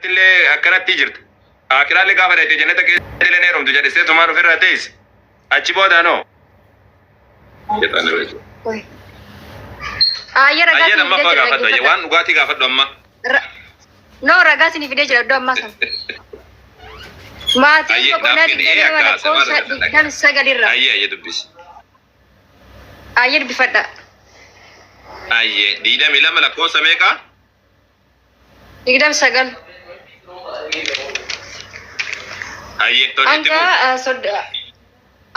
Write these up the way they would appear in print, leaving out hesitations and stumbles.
اللي أكنت تجرت أكلا اللي قافة تجنة كيلة نيرم تجري سيد ما رفير رتيس أتشبه دانو يتأنا بس رجع لما فاقا فدا يوان وقاتي قافة دوما no ragazzi ni video jela domma kan ma ti ko na di gele wala ko sa di dan sagalirra ayye dubis ayye bi fada ayye di da mila mala ko sameka digdam sagal ayye to ni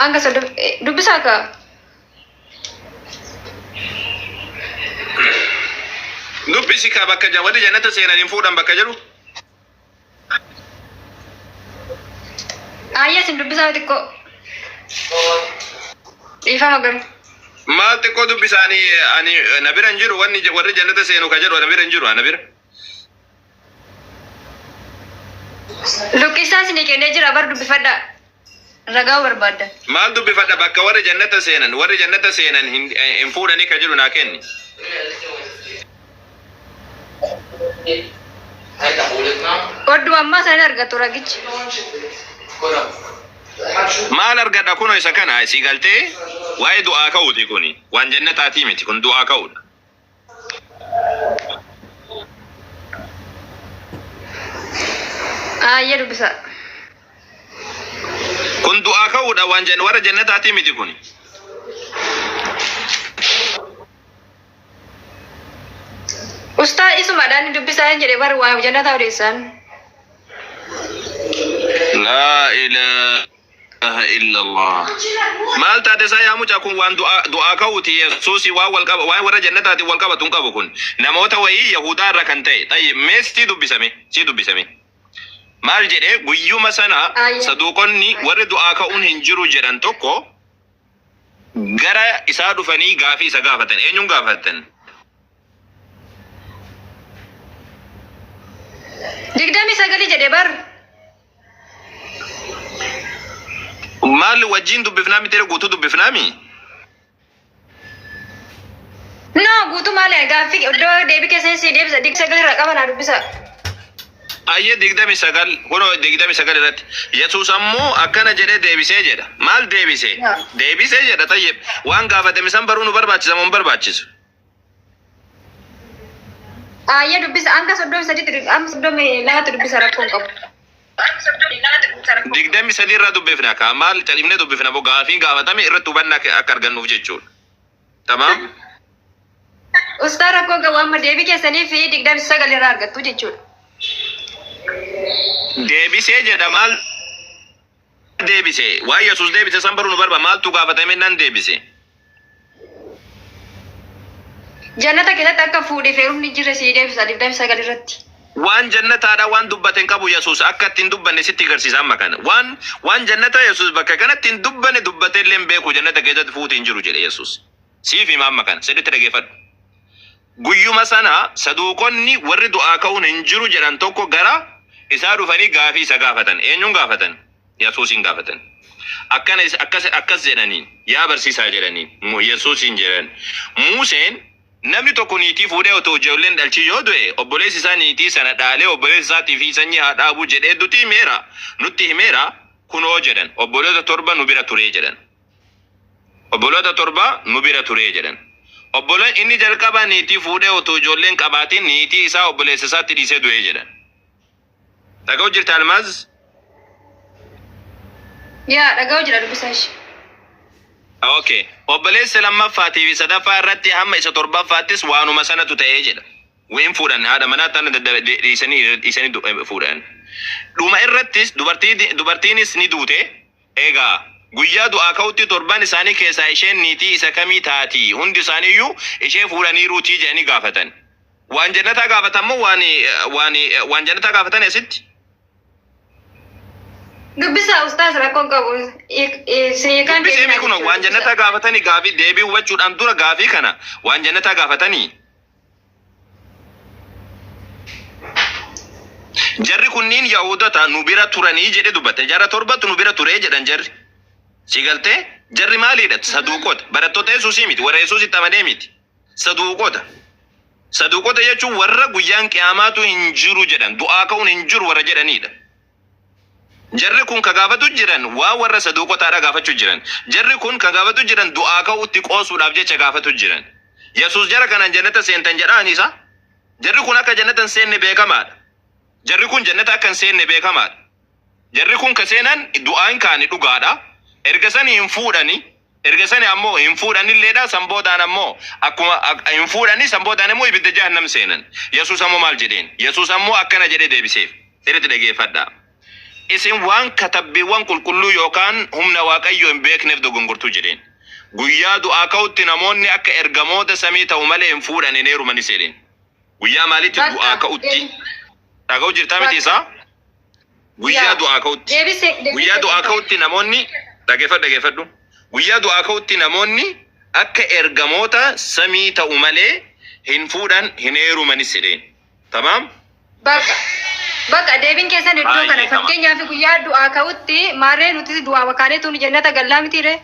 anga sodo dubisa ka dubisi ka bakka jawadi jannata seenan fuudhan bakka jiru ayye sin dubisa tikko ifa magam maal tikko dubisani ani nabiran jiru wanni warri jannata seenu ka jiru nabiran jiru nabir lukisa sini kene jira bar dubifada raga barbada maal dubifada bakka warri jannata seenan hin fuudhani ka jiru na kenni Koddu amma san argatu ragichi maal argada kuno isa kana si galte wae du'a ka'uti kuni wan jannataati miti kun du'a ka'udha yedu bisa kun du'a ka'udha wan jannataati miti kuni Ustaz isu madani dubisa jadi baru wah jannata udesan La ilaha illallah mal ta da saya mu kun wan du'a ka'uti yesusi wa wal qaba wa wara jannataati wal qaba tun qaba kun namota wayi yahuda rakante tayyib mesti dubisame si dubisame mal jede guyyuma sana saduqonni warri du'a ka'un hinjiru jedhan tokko gara isa dufani gaafi isa gaafatan eenyun gaafatan digdami sagali jede bar mal wajin dubbifnami tere guutu dubbifnami no guutu male gaafi do debi kesen si debi dik sagali raqaba na dubbisa ayye digdami sagal kono digdami sagal rat yesus ammo akkana jede debise jedha mal debise jedha tayyib waan gaafate misan barunu barbaachisa mon barbaachisu ayye dubbisa anga soddom sadi am soddom lahat dubbisa rakkon qabu digdami sadi irra dubbifna ka mal talimne dubbifna bo gaafi gaafatame irra tubanna akka argannuuf jechuudha tamam ustara ko ga wamma debi kesani fi digdami sagal irra argattu jechuudha debise jedha mal debise waa yesus debise san barunu barba mal tu gaafatame nan debise jannata keessatti akka fuudhee feerumni jira si deebisa digdami sagal irratti waan jannataadha waan dubbaten qabu yesus akka ittiin dubbanne sitti agarsiisa amma kana waan jannata yesus bakka kanatti hin dubbanne dubbatee illee hin beeku jannata keessatti fuuti hin jiru jedhe yesus siif hima amma kana sirriitti dhageeffadhu guyyuma sana saduuqonni warri du'aa ka'uun hin jiru jedhan tokko gara isaa dhufanii gaafii isa gaafatan eenyuun gaafatan yesuusin gaafatan akkas jedhaniin yaa barsiisaa jedhaniin yesuusin jedhan Museen namni tokko niitii fuudhee otoo ijoolleen dhalchii yoo du'e obboleessi isaa niitii sana dhaalee obboleessi isaatii fi sanyii haa dhaabu jedhee nutti himeera kunoo jedhan obboloota torba nu bira turee jedhan obboleen inni jalqaba niitii fuudhee otoo ijoolleen qabaatiin niitii isaa obboleessa isaatti dhiisee du'ee jedhan dhaga'u jirta almaaz yaa dhaga'u jira dubbisash Okay. Obboleessa lammaffaatii fi sadaffaa irratti hamma isa torbaffaattis waanuma sanatu ta'ee jedha. Ween fuudhan haadha manaa tan dhiisanii fuudhan. Dhuma irrattis dubartiinis ni duute. Egaa guyyaa du'aa ka'utti torban isaanii keessaa isheen niitii isa kamii taati? Hundi isaaniiyyuu ishee fuudhaniiruutii jedhanii gaafatan. Waan jannataa gaafatan moo waan jannataa gaafatan asitti? dubbisa ustaas rakkoon qabu seekan deebii kun waan jannataa gaafatanii gaafii deebii hubachuudhaan dura gaafii kana waan jannataa gaafatanii jarri kunniin yaa'udota nu bira turanii jedhe dubbate jara torbatu nu bira turee jedhan jarri si galtee jarri maaliidha saduuqota barattoota yesuusii miti warra yesuusitti amanee miti saduuqota Saduuqota jechuun warra guyyaan qiyaamaatu hin jiru jedhan du'aa ka'uun hin jiru warra jedhanidha. Jarri kun ka gaafatu jiran waa warra saduuqotaadha gaafachuu jiran. Jarri kun ka gaafatu jiran du'aa ka'uutti qoosuudhaaf jecha gaafatu jiran. Yesuus jara kanaan jannata seentan jedhaanisa. Jarri kun akka jannata hin seenne beekamaadha. Jarri kun jannata akka hin seenne beekamaadha. Jarri kun ka seenan du'aan kaani dhugaadha. Erga sanii hin fuudhani. Erga sanii ammoo hin fuudhanilleedha. Sanboodaan ammoo akkuma hin fuudhani sanboodaan ammoo ibidda jahannam seenan. Yesuus ammoo maal jedheen? Yesuus ammoo akkana jedhee deebiseef. Sirriitti dhageeffadhaa. Isin waan katabbiiwwan qulqulluu yookaan humna waaqayyoo hin beekneef dogongortuu jedheen. Guyyaa du'aa ka'utti namoonni akka ergamoota samii ta'u malee hin fuudhan hin heerumanis jedheen. Guyyaa maalitti du'aa ka'utti? Dhaga'u jirtaa miti isaa? Guyyaa du'aa ka'utti. Guyyaa du'aa ka'utti namoonni dhageeffadhu. Guyyaa du'aa ka'utti namoonni akka ergamoota samii ta'u malee hin fuudhan hin heerumanis jedheen. Tamaam? Bakka deebiin keessan iddoo kana fakkeenyaaf guyyaa du'aa ka'utti maarree nuti du'aa makaaneetu nu jannata gallaa mitiire?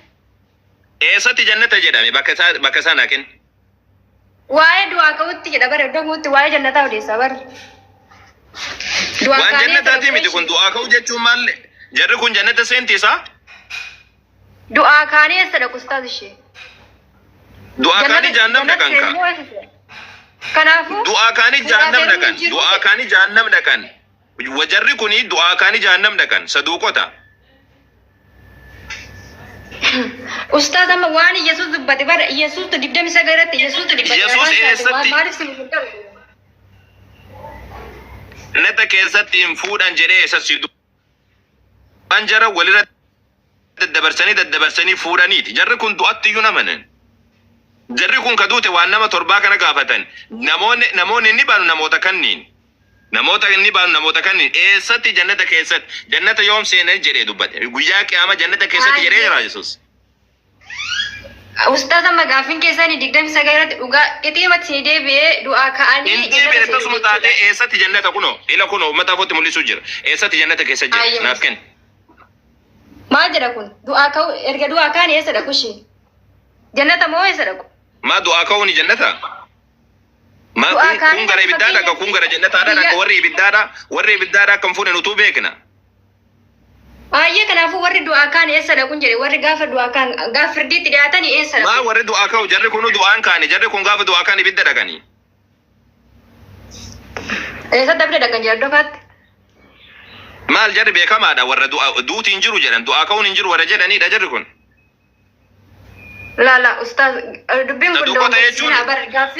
Eessatti jannata jedhame bakka isaa naa kenna. Waa'ee du'aa ka'utti jedha bara iddoo ka'utti waa'ee jannataa odeessa bara. Waan jannataati miti kun du'aa ka'u jechuun maal? Jarri kun jannata seenti isaa? Du'aa kaanii eessa dhaqu ustaas ishee? Du'aa kaanii jahannam dhaqan ka. Kanaafuu du'aa kaanii jahannam dhaqan. Du'aa kaanii jahannam dhaqan. Wajarri kuni du'aa kaanii jahannam dhaqan saduuqota. Ustaaz amma waan Yesuus dubbate bara Yesuus tu digdami sagalatti Yesuus tu dubbate. Yesuus eessatti? Maaliif sin dubbate? Neta keessatti hin fuudhan jedhee eessatti waan jara walirra daddabarsanii fuudhaniiti. Jarri kun du'atti iyyuu namanan. Jarri kun ka duute waan nama torbaa kana gaafatan. Namoonni inni baanu namoota kanniin. Namoota inni baanu namoota kanniin. Eessatti jannata keessatti. Jannata yoom seenan jedhee dubbate. Guyyaa qiyaama jannata keessatti jedhee jira Yesuus. Ustaaz amma gaaffiin keessanii digdami sagalatti dhugaa qixeematti deebi'ee du'aa ka'anii. Hin deebi'e tasuma taatee eessatti jannata kunoo ila kunoo uummata afootti mul'isuu jira. Eessatti jannata keessa jira naaf kenna. Maal jedha kun? Du'aa ka'u erga du'aa ka'anii eessa dhaqu ishee? Jannata moo eessa dhaqu? Maa du'aa ka'uun jannata? Maa kun gara ibiddaadha akka kun gara jannataadha akka warri ibiddaadha akkam fuudhan utuu beekna. Ayyee kanaafuu warri du'aa ka'an eessa dhaqu jedhe warri gaafa du'aa ka'an gaafa firdiitti dhiyaatanii eessa dhaqu? Maa warri du'aa ka'u jarri kunu du'aan ka'ani jarri kun gaafa du'aa ka'an ibidda dhaqanii. Eessatti abidda dhaqan jedha dofaatti? Maal jarri beekamaadha warra duuti hin jiru jedhan du'aa ka'uun hin jiru warra jedhanidha jarri kun. Laala ustaaz dubbiin kun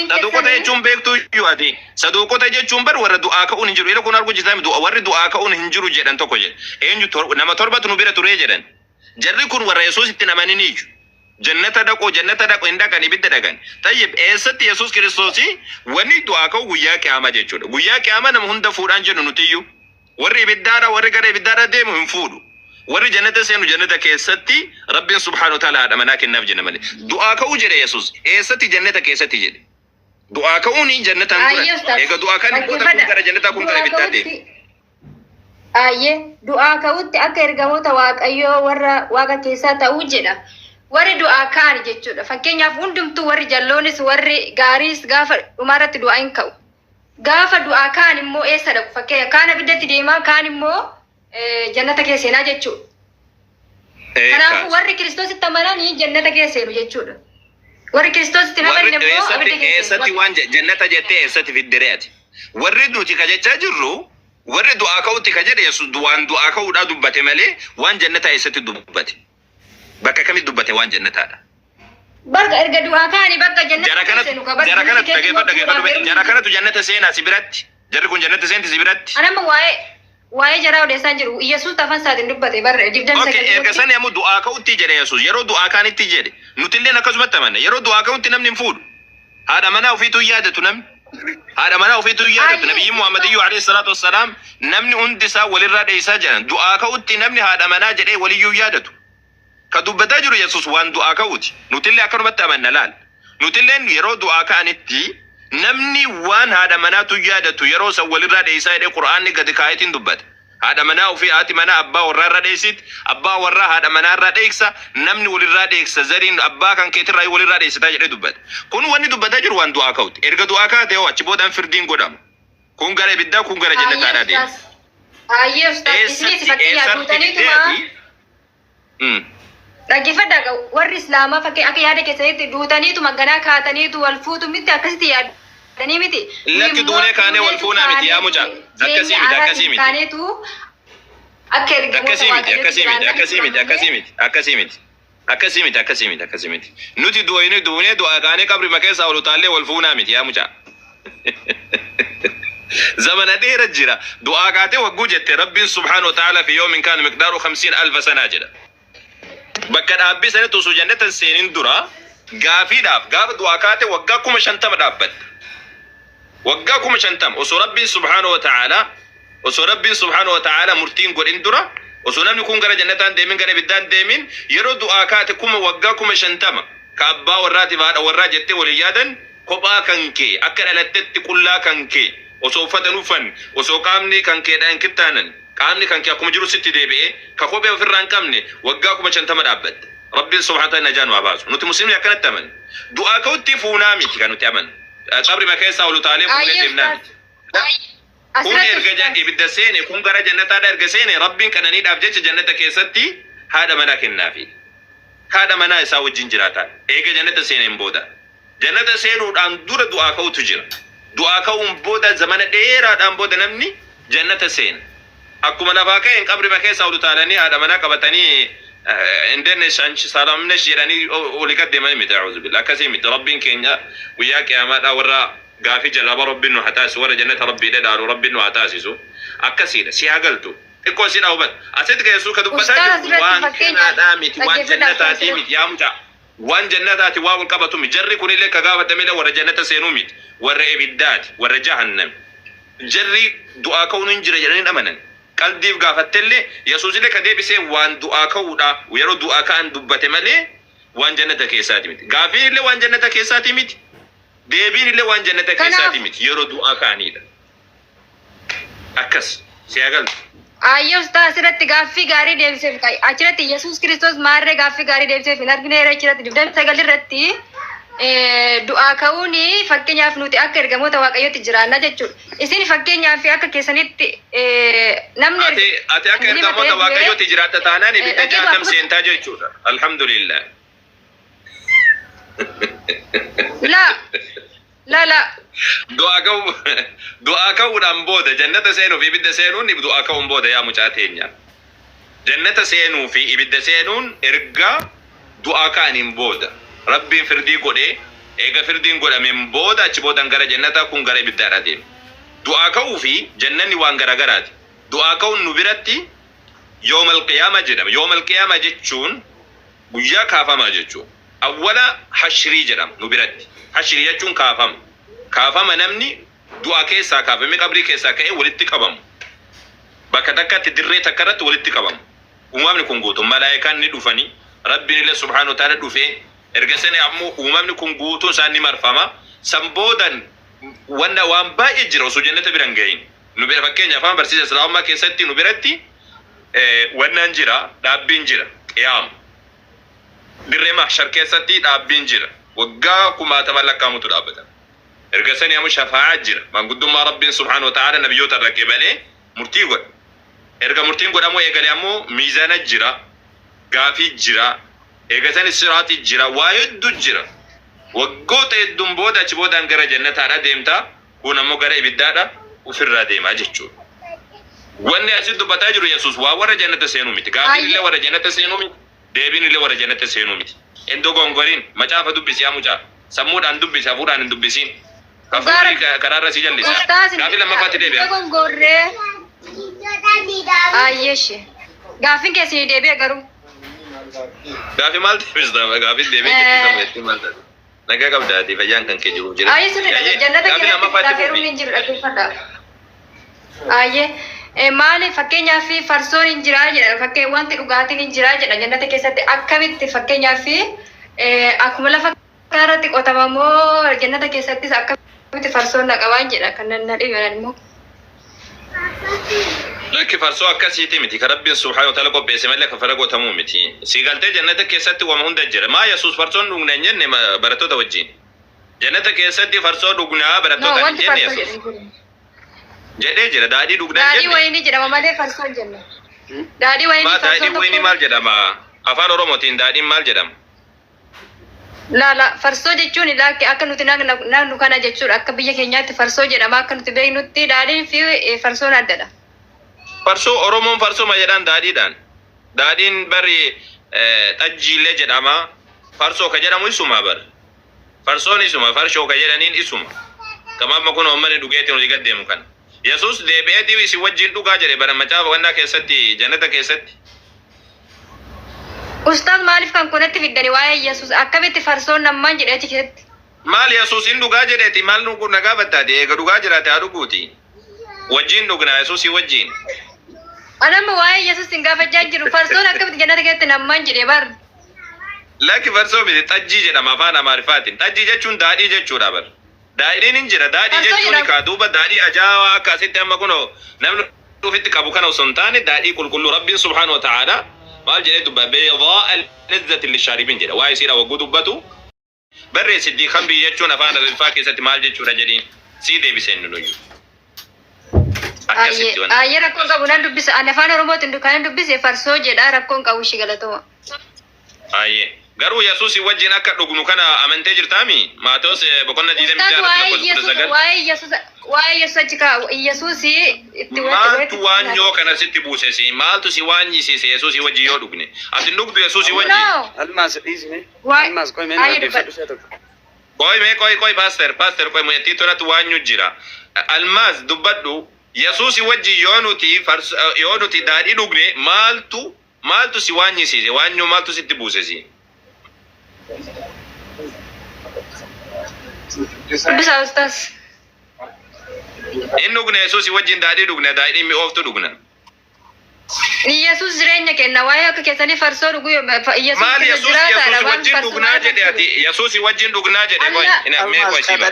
saduuqota jechuun beektuu iyyuu ati saduuqota jechuun bar warra du'aa ka'uun hin jiru ila kun arguu jirtan warri du'aa ka'uun hin jiru jedhan tokko jedhe eenyu nama torbatu nu bira turee jedhan jarri kun warra Yesuus itti amanin iyyu jannata dhaqu hin dhaqan ibidda dhaqan tayyib eessatti Yesuus Kiristoosii wanni du'aa ka'u guyyaa qiyaama jechuudha guyyaa qiyaama nama hunda fuudhaan jennu nutiyyuu warri ibiddaadha warri gara ibiddaadha deemu hin fuudhu. Warri jannata seenu jannata keessatti Rabbiin subhaanahu wa ta'ala haadha manaa kennaaf jenna malee. Du'aa ka'uu jedhe Yesuus. Eessatti jannata keessatti jedhe. Du'aa ka'uun jannataan dura. Eega du'aa kan kun gara jannataa kun gara ibiddaa deemu. Ayyee du'aa ka'utti akka ergamoota waaqayyoo warra waaqa keessaa ta'uu jedha. Warri du'aa ka'an jechuudha. Fakkeenyaaf hundumtuu warri jalloonis warri gaariis gaafa dhumaarratti du'aa hin ka'u. Gaafa du'aa ka'an immoo eessa dhaqu? Fakkeenya kaan abiddatti deemaa kaan immoo jannata keessa seenaa jechuudha. Kanaafuu warri Kiristoositti amananii jannata keessa seenu jechuudha. Warri Kiristoositti amanan immoo abidda keessa eessatti waan jannata jettee eessatti fiddire ati. Warri nuti ka jechaa jirru warri du'aa ka'utti ka jedhe Yesuus waan du'aa ka'uudhaa dubbate malee waan jannataa eessatti dubbate. Bakka kamitti dubbate waan jannataadha. Bakka erga du'aa ka'anii bakka jannata keessa seenu ka bakka jara kanatu jannata seenaa si biratti. Jarri kun jannata seenti si biratti. Anamma waa'ee jaraa odeessaa jiru Yesuus afaan isaatiin dubbate barre digdami sagalii. Erga sani ammoo du'aa ka'utti jedhe Yesuus yeroo du'aa ka'anitti jedhe nutilleen akkasumatti amanna yeroo du'aa ka'utti namni hin fuudhu haadha manaa ofiitu yaadatu namni haadha manaa ofiitu yaadatu nabiyyi Muhammadiyyuu alayhi salaatu wassalaam namni hundi isaa walirraa dheessaa jiran du'aa ka'utti namni haadha manaa jedhee waliyyuu yaadatu ka dubbataa jiru Yesuus waan du'aa ka'uuti nutillee akkanumatti amanna laal nutilleen yeroo du'aa ka'anitti namni waan haadha manaatu yaadatu yeroo san walirraa dheessaa jedhee Qur'aanni gadi kaayetiin dubbata Haadha manaa ofii haati manaa abbaa warraa irra dheessit, abbaa warraa haadha manaa irra dheeksa, namni walirraa dheeksa zariin abbaa kan keetirraa walirraa dheessitaa jedhee dubbata. Kun wanni dubbataa jiru waan du'aa ka'uti. Erga du'aa kaate hoo achi boodaan firdiin godhama. Kun gara ibiddaa kun gara jannataadhaa deema. Ayyee ustaas isiniiti fakkeenyaaf duutaniituma. Dhaggeeffadhaa warri islaamaa fakkii akka yaada keessanitti duutaniituma ganaa kaataniitu wal fuutu miti akkasitti yaadanii miti. Lakki duunee kaanee wal fuunaa miti yaa mucaa. Akkasii miti akkasii miti. Kaaneetu akka akkasii miti. Nuti duunee du'aa kaanee qabri makeessaa ol utaallee wal fuunaa miti yaa mucaa. زمن دير الجرا دعاء قاتي وجوجت ربي سبحانه وتعالى في يوم كان مقداره 50,000 سنة جرا بكر أبي سنة توسو جنة السنين درا قافي داف قاف دعاء قاتي وقاكم شنتم دابت وقاكم شنتم وسو ربي سبحانه وتعالى مرتين قول اندرا وسو نم يكون قرا جنة ديمين قرا بدان ديمين يرو دعاء قاتي كم وقاكم شنتم كأبا والراتب هذا والراجت وليادا كوبا كنكي أكل لتت كلها كنكي osoo fatanufan osoo qaamni kan keedhaan kittaanan qaamni kan kee akkuma jiru sitti deebi'ee ka kophee ofirraa hin qabne waggaa 50 dhaabbatte rabbiin subhaanahu wa ta'aala najaan waa baasu nuti muslimni akkanatti aman du'aa ka'utti fuunaa miti kan nuti aman qabri makeessaa ol utaalee fuunee deemnaa kun erga jannati ibidda seene kun gara jannataadha erga seene rabbiin kananiidhaaf jecha jannata keessatti haadha manaa kennaafi haadha manaa isaa wajjin jiraata eega jannata seeneen booda jannata seenuudhaan dura du'aa ka'utu jira. Du'aa ka'uun booda zamana dheeraadhaan booda namni jannata seena. Akkuma lafaa ka'een qabri makeessa ol utaalanii haadha manaa qabatanii indenne shanchi salamne jedhanii oli gaddeemanii miti a'uuzu billah akkasii miti rabbiin keenya guyyaa qiyaamaadhaa warra gaafii jalaba rabbiin nu haa taasisu warra jannata rabbiidha dhaalu rabbiin nu haa taasisu akkasiidha si haa galtu xiqqoo si dhaawubat asitti keessuu ka dubbataa jiru waan kennaadhaa miti waan jannataatii miti yaa mucaa waan jannataati waa wal qabatu miti jarri kunillee ka gaafatamedha warra jannata seenuu miti warra ibiddaati warra jahannam jarri du'aa ka'uun hin jira jedhanii amanan qalbiif gaafattellee yesuusillee ka deebisee waan du'aa ka'uudha yeroo du'aa ka'an dubbate malee waan jannata keessaati miti gaafiinillee waan jannata keessaati miti deebiinillee waan jannata keessaati miti yeroo du'aa ka'anidha akkas si agaltu. Ayyoo ustaas irratti gaaffii gaarii deebiseef achirratti Yesuus Kiristoos maarree gaaffii gaarii deebiseef hin argine achirratti 29 irratti du'aa ka'uun fakkeenyaaf nuti akka ergamoota waaqayyootti jiraanna jechuudha. Isin fakkeenyaaf akka keessanitti namni ati akka ergamoota waaqayyootti jiraatta taanaan ibidda jahannam seentaa jechuudha. Alhamdulillah. La. Du'aa ka'uudhaan booda jannata seenuu fi ibidda seenuun du'aa ka'uun booda yaa mucaa teenya. Jannata seenuu fi ibidda seenuun erga du'aa ka'aniin booda. Rabbiin firdii godhee eega firdiin godhameen booda achi boodan gara jannataa kun gara ibiddaadha deema. Du'aa ka'uu fi jannanni waan garagaraati. Du'aa ka'uun nu biratti yoomal qiyaama jedhama. Yoomal qiyaama jechuun guyyaa kaafamaa jechuudha. Awwala hashrii jedhama nu biratti. Hashrii jechuun kaafama. Kaafama namni du'aa keessaa kaafame qabrii keessaa ka'ee walitti qabamu. Bakka takkatti dirree takka irratti walitti qabamu. Uumamni kun guutuu malaayikaan ni dhufanii Rabbiin illee subhaanahu wa ta'aala dhufee erga sani ammoo uumamni kun guutuun isaan ni marfama. San boodan waan baay'ee jira osoo jannata biran gahin. Nu bira fakkeenyaaf afaan barsiisa islaamummaa keessatti nu biratti wannaan jira dhaabbiin jira qiyaama. Dirree mahshar keessatti dhaabbiin jira. Waggaa 1000 lakkaamutu dhaabbata. Erga sani ammoo shafaa'a jira. Manguddummaa Rabbiin subhaanahu wa ta'aala nabiyyoota irra qabalee murtii godha. Erga murtiin godhamoo eegalee ammoo miizaana jira. Gaafii jira. Eegasani siraati jira. Waa hedduu jira. Waggoota hedduun booda achi boodaan gara jannataadha deemta. Kun ammoo gara ibiddaadha ofirraa deemaa jechuudha. Wanni asitti dubbataa jiru Yesuus waa warra jannata seenuu miti. Gaafiin illee warra jannata seenuu miti. Deebiin illee warra jannata seenuu miti. Iddoo gongoriin macaafa dubbisi yaa mucaa. Sammuudhaan dubbisi hafuudhaan hin dubbisiin. Kafuurii karaarra si jallisa. Gaafii lammaffaatti deebi'a. Gongorree. Ayyeeshi. Gaafiin keessi deebi'a garuu. Gaafii maal deebista? Gaafii deebi'a maal taate? Nagaa qabdaati fayyaan kan kee jiru jira. Ayyee sirrii jannata keessatti gaafeeruun hin jiru dhaggeeffadha. Ayyee. Maali fakkeenyaaf farsoon hin jiraa jedha fakkeen wanti dhugaatiin hin jiraa jedha jannata keessatti akkamitti fakkeenyaaf akkuma lafa irratti qotamamoo jannata keessattis akkamitti farsoon naqabaan jedha kan nan dhiban immoo. Lakki farsoo akkasiiti miti ka rabbiin subhaanahu wa ta'ala qopheesse malee ka fara gootamuu miti. Si galtee jannata keessatti wama hunda jira. Maa Yesuus farsoon dhugna hin jenne barattoota wajjin. Jannata keessatti farsoo dhugnaa barattoota hin jenne Yesuus. Jedhee jira daadhii dhugnaa hin jenne. Daadhii wayinii jedhama malee farsoo hin jenne. Daadhii wayinii maal jedhama? Afaan Oromootiin daadhiin maal jedhama? La farsoo jechuun akka nuti naannu kana jechuudha. Akka biyya keenyaatti farsoo jedhama. Akka nuti beeknutti daadhiin fi farsoon addadha. Farsoo Oromoon farsoo jedhaan daadhiidhaan. Daadhiin bari xajjiillee jedhama. Farsoo ka jedhamu isuma bar. Farsoon isuma farshoo ka jedhaniin isuma. Kamaaf kun uummanni dhugeetti nuti gaddeemu kana. Yesuus deebi'eetii isin wajjin dhugaa jedhe bara macaafa wannaa keessatti jannata keessatti. Ustaaz maaliif kan kunatti fiddani waa'ee Yesuus akkamitti farsoon nammaan jedheeti keessatti? Maal Yesuus hin dhugaa jedheeti maal nuqu nagaa battaati eega dhugaa jiraate haa dhuguuti. Wajjin dhugnaa Yesuusii wajjin. Anamma waa'ee Yesuus hin gaafachaa jiru farsoon akkamitti jannata keessatti nammaan jedhee bar. Lakki farsoo miti xajjii jedhama afaan Amaariffaatiin. Xajjii jechuun daadhii jechuudha bar. Daadhiin hin jira daadhii jechuun kaa duuba daadhii ajaa'aa akkasitti amma kunoo namni dhufitti qabu kana osoo hin taane daadhii qulqulluu rabbiin subhaanahu wa ta'aala maal jedhee dubba beedaa al-lizzati lishaaribiin jedha waa'ee isiidha wagguu dubbatu barreessi diikambii jechuun afaan Amaariffaa keessatti maal jechuudha jedhiin sii deebiseen nu luyyu. Ayyee rakkoon qabu nan dubbisa ani afaan Oromootiin kan dubbise farsoo jedha rakkoon qabu shi galatoma. Ayyee. Garuu Yesuusii wajjin akka dhugnu kana amantee jirtaami? Maatoos boqonna diidamii jaarratti waa'ee Yesuus achi kaa Yesuusii itti maaltu waanyoo kana sitti buusesi? Maaltu si waanyisiise Yesuusii wajjin yoo dhugne? Ati dhugdu Yesuusii wajjin? Almaas dhiisne. Almaas qoy mee qoy paaster qoy munyattii tolatti waanyu jira. Almaas dubbadhu Yesuusii wajjin yoo nuti daadhii dhugne maaltu si waanyisiise? Waanyoo maaltu sitti buusesi? Bisa Ustaz. In dhugne Yesuusii wajjin daadhii dhugna daadhii mi'ooftu dhugna. Yesuus jireenya kenna waa'ee akka keessanii farsoo dhuguu Yesuus maal Yesuus wajjin dhugnaa jedhe ati Yesuusii wajjin dhugnaa jedhe qoy mee qoy siba.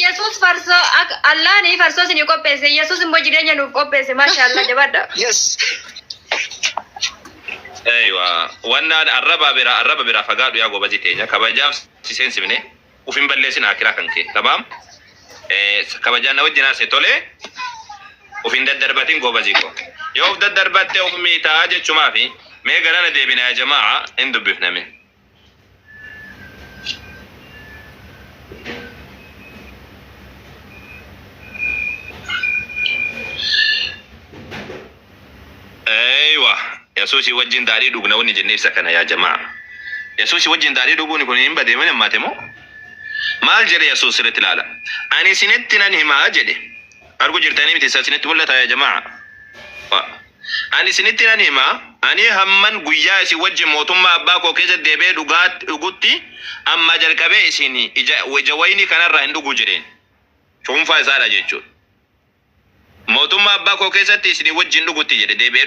Yesuus farsoo Allaani farsoo isin qopheesse Yesuus immoo jireenya nuuf qopheesse maashaallah jabadha. Yes. Aywa wannan arraba bira fagaadhu yaa gobazi teenya kabajaaf siseensifne ufin balleessin akiraa kan kee tamam kabajaan na wajjin ase tole ufin daddarbatin gobazi ko yoo uf daddarbatte uf miitaa jechumaa fi mee garana deebina yaa jamaa hin dubbifname. Aywa Yesuusii wajjin daadhii dhugna wanni jennee ibsa kana yaa jamaa. Yesuusii wajjin daadhii dhuguun kun hin badee mana maate moo? Maal jedhe Yesuus irratti ilaala? Ani isinitti nan himaa jedhe. Argu jirtanii miti isa isinitti mul'ata yaa jamaa. Ani isinitti nan himaa ani hamman guyyaa isin wajjin mootummaa abbaa koo keessa deebee dhugutti amma jalqabee isin ija wayinii kanarraa hin dhuguu jedheen. Cuunfaa isaadha jechuudha. Mootummaa abbaa koo keessatti isin wajjin dhugutti jedhe deebi'ee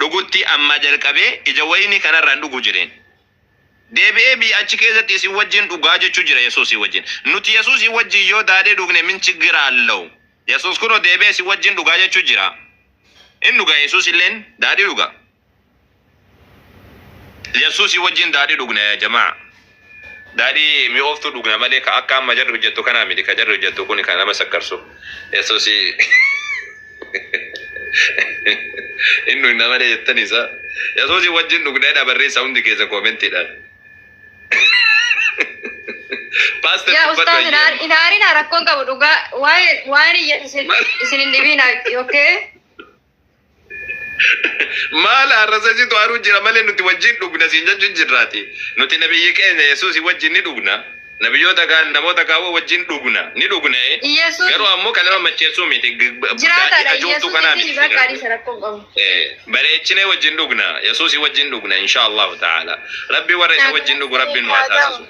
dhugutti amma jalqabee ija wayinii kanarraan dhuguu jedheen. Deebi'ee biyya achi keessatti isin wajjin dhugaa jechuu jira Yesuusii wajjin. Nuti Yesuusii wajjin yoo daadhee dhugne min chigira allahu. Yesuus kunoo deebi'ee isin wajjin dhugaa jechuu jira. In dhugaa Yesuus illeen daadhii dhuga. Yesuusii wajjin daadhii dhugna yaa jamaa. Daadhii mi'ooftu dhugna malee ka akka amma jarri hojjettu kanaa miti ka jarri hojjettu kun kan nama sakkarsu. Yesuusii inni nama jettan isa Yesuusii wajjin dhugneedha barreessa hundi keessa koomentiidhaan. Pastor yaa Ustaz inaariin rakkoon qabu dhugaa waa'ee isin hin dhibiina okay? Maal arrasasitu haruu jira malee nuti wajjin dhugna siin jechuun jirraati. Nuti nabiyyi keenya Yesuusii wajjin ni dhugna. Nabiyyoota kaan namoota kaawwa wajjin dhugna ni dhugna. Garuu ammoo kan nama macheessuu miti. Jiraataadha Yesuusii bakkaadhi isa rakkoon qabu. Bareechinee wajjin dhugna Yesuusii wajjin dhugna insha Allah ta'ala. Rabbi warra isa wajjin dhugu rabbiin nu haa taasisu.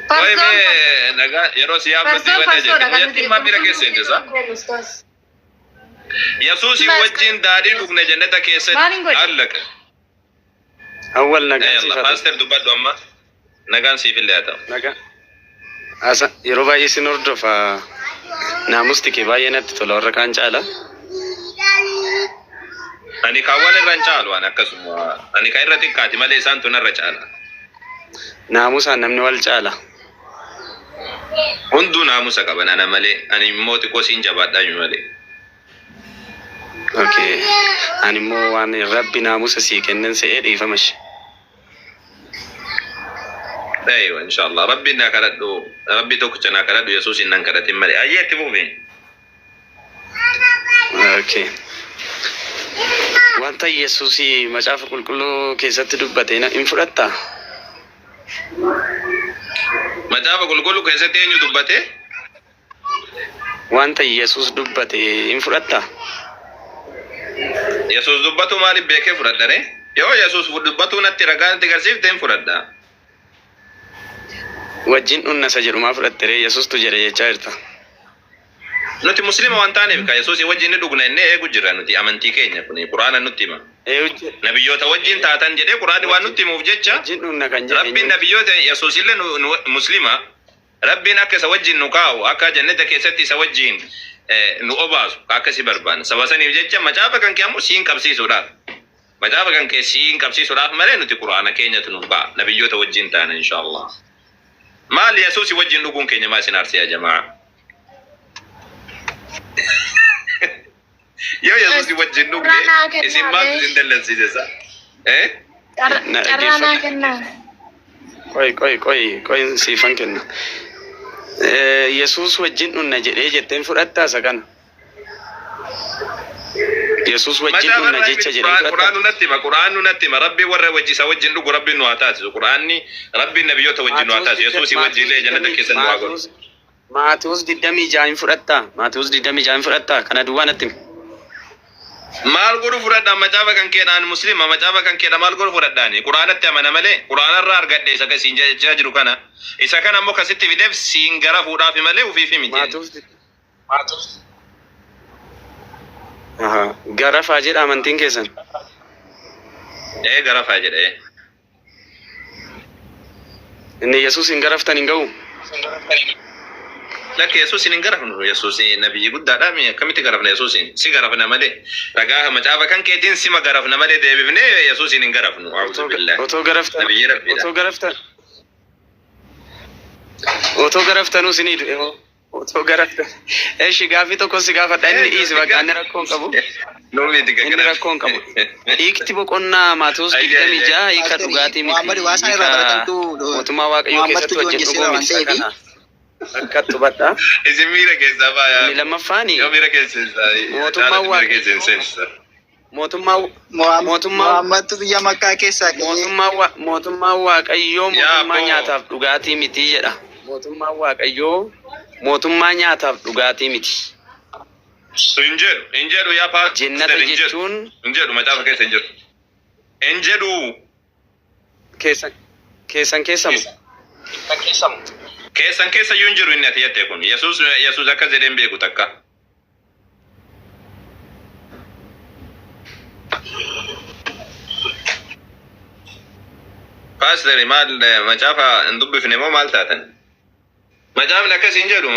Qoy mee nagaa yeroo siyaafatti wanna jedhe wajjin maa bira keessa hin jisa. Yesuusii wajjin daadhii dhugna jannata keessatti allaqa. Awwal nagaan siifata. Pastor dubbadhu amma nagaan siifillee haa ta'u. Nagaa. Asa yeroo baay'ee sin hordofa naamusti kee baay'ee natti tola warra kaan caala. Ani kaawwan irra hin caalu waan akkasuma. Ani kan irra xiqqaati malee isaan tun irra caala. Naamusaan namni wal caala. Hunduu naamusa qaban ana malee. Ani immoo xiqqoo siin jabaadhaa malee. Okay. Ani immoo waan rabbi naamusa sii kennan se'ee dhiifamash. Aywa inshallah rabbi na kadhadhu rabbi tokkicha na kadhadhu Yesuus innan kadhatin malee ayyeetti fuufi. Okay. Wanta Yesuusi macaafa qulqulluu keessatti dubbate hin fudhattaa? Macaafa qulqulluu keessatti eenyu dubbate? Wanta Yesuus dubbate hin fudhattaa? Yesuus dubbatu maaliif beekee fudhadhare? Yoo Yesuus dubbatu natti ragaa natti agarsiifte hin fudhadha. Wajjin dhunnasa jedhumaa fudhattere Yesuustu jedhe jechaa jirta. Nuti muslima waan taaneef ka Yesuus wajjin dhugna inni eegu jirra nuti amantii keenya kun Quraana nutti hima. Nabiyyoota wajjin taatan jedhee Quraani waan nutti himuuf jecha wajjin dhunna kan jedhe. Rabbiin nabiyyoota Yesuus illee muslima Rabbiin akka isa wajjin nu kaa'u akka jannata keessatti isa wajjin nu obaasu akka si barbaanna. Sabasaniif jecha macaafa kan kee ammoo siin qabsiisuudhaaf. Macaafa kan kee siin qabsiisuudhaaf malee nuti Quraana keenyatu nu ka'a nabiyyoota wajjin taana inshallah. Maal Yesuus wajjin dhuguun keenya maa isin aarsiyaa jamaa? Yo Yesuus wajjin dhugne isin maal isin dallansiisa? Carraanaa kennaa. Qoy siifan kenna. Yesuus wajjin dhunna jedhee jetteen fudhattaa isa kana. Yesuus wajjin dhunna jecha jedhee fudhattaa. Quraannu natti hima rabbi warra wajjisa wajjin dhugu rabbi nu haa taasisu. Quraanni rabbi nabiyyoota wajjin nu haa taasisu. Yesuus wajjin illee jannata keessa nu haa godhu. Maatiyoos 26 fudhattaa. Maatiyoos 26 fudhattaa. Kana duwwaa natti hima. Maal godhu fudhadhaa macaafa kan keedhaan muslima macaafa kan keedha maal godhu fudhadhaani Quraanatti amana malee Quraanarraa argadhe isa kasiin jechaa jiru kana isa kana ammoo kasitti fideef siin gara fuudhaaf malee ufiif miti. Maatiyoos. Garafaa jedha amantiin keessan. Garafaa jedhee. Inni Yesuus hin garaftan hin ga'u. Lakki Yesuus hin garafnu Yesuus nabiyyi guddaadha mi akkamitti garafna Yesuus si garafna malee ragaa macaafa kan keetiin sima garafna malee deebifnee Yesuus hin garafnu a'uuzu billahi. Otoo garaftan otoo garaftanuu sinii du'e hoo otoo garaftan eeshi gaafii tokko si gaafadha inni dhiisi bakka inni rakkoon qabu. Inni rakkoon qabu. Hiikti boqonnaa Maatiyoos 26 hiika dhugaatii miti. Mootummaa Waaqayyoo keessatti wajjin dhuguu miti kana. Akka tubadha. Isin miira keessaa baaya. Inni lammaffaani. Yoo miira keessaa. Muhammadtu biyya Makkaa keessaa. Mootummaa Waaqayyoo mootummaa nyaataaf dhugaatii miti jedha. Mootummaa Waaqayyoo mootummaa nyaataaf dhugaatii miti. Hin jedhu yaa paa. Jannata jechuun. Hin jedhu macaafa keessa hin jedhu. Hin jedhu. Keessan keessamu. Keessan keessa yuun jiru inni ati jettee kun Yesuus akka jedheen beeku takka. Paasteri maal macaafa hin dubbifne moo maal taatan? Macaafni akkasii hin jedhu.